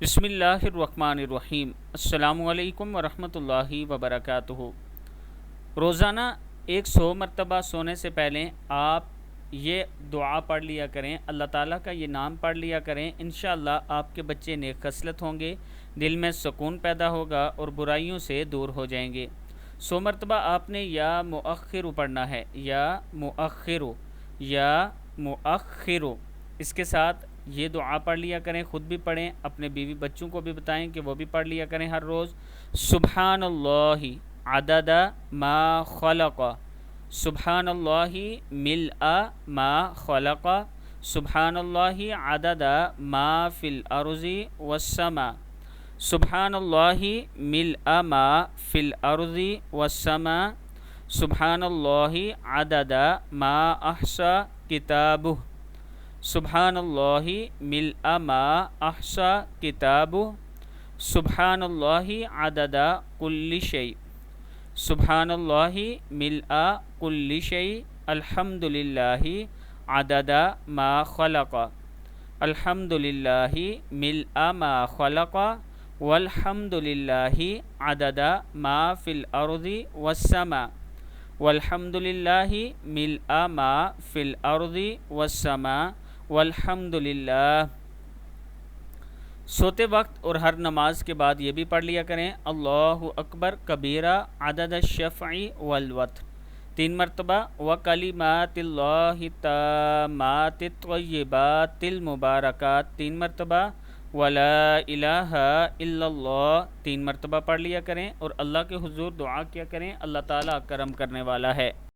बिस्मिल्लाहिर्रहमानिर्रहीम। अस्सलामुअलैकुम वरहमतुल्लाहि वबरकातुहू। रोज़ाना 100 मरतबा सोने से पहले आप ये दुआ पढ़ लिया करें, अल्लाह ताला का ये नाम पढ़ लिया करें। इंशाअल्लाह आपके बच्चे नेक खसलत होंगे, दिल में सुकून पैदा होगा और बुराइयों से दूर हो जाएंगे। 100 मरतबा आपने या मुअख्खिरु पढ़ना है, या मुअख्खिरु, या मुअख्खिरु। इसके साथ ये दुआ पढ़ लिया करें, ख़ुद भी पढ़ें, अपने बीवी बच्चों को भी बताएं कि वो भी पढ़ लिया करें हर रोज़। सुब्हानल्लाहि अददा मा खलक़, सुब्हानल्लाहि मिलअ मा खलक़, सुब्हानल्लाहि अददा मा फिल अर्ज़ि वस्समा, सुब्हानल्लाहि मिलअ मा फिल अर्ज़ि वस्समा, सुब्हानल्लाहि अददा मा अहसा किताबुह, सुब्हानल्लाहि मिलअ मा अहसा किताबुह, सुब्हानल्लाहि अददा कुल्लि शै, सुब्हानल्लाहि मिलअ कुल्लि शै, अल्हम्दुलिल्लाहि अददा मा खलक़, अल्हम्दुलिल्लाहि मिलअ मा खलक़, वल्हम्दुलिल्लाहि अददा मा फिल अर्ज़ि वस्समा, वल्हम्दुलिल्लाहि मिलअ मा फिल अर्ज़ि वस्समा, वल्हम्दुलिल्लाह। सोते वक्त और हर नमाज के बाद ये भी पढ़ लिया करें, अल्लाहु अकबर कबीरा अदद शफ़ई वल वत्र 3 मरतबा, व कलिमातिल्लाहि ताम्मातित तय्यिबातिल मुबारकात 3 मरतबा, वला इलाहा इल्लल्लाह 3 मरतबा पढ़ लिया करें और अल्लाह के हुजूर दुआ किया करें। अल्लाह ताला करम करने वाला है।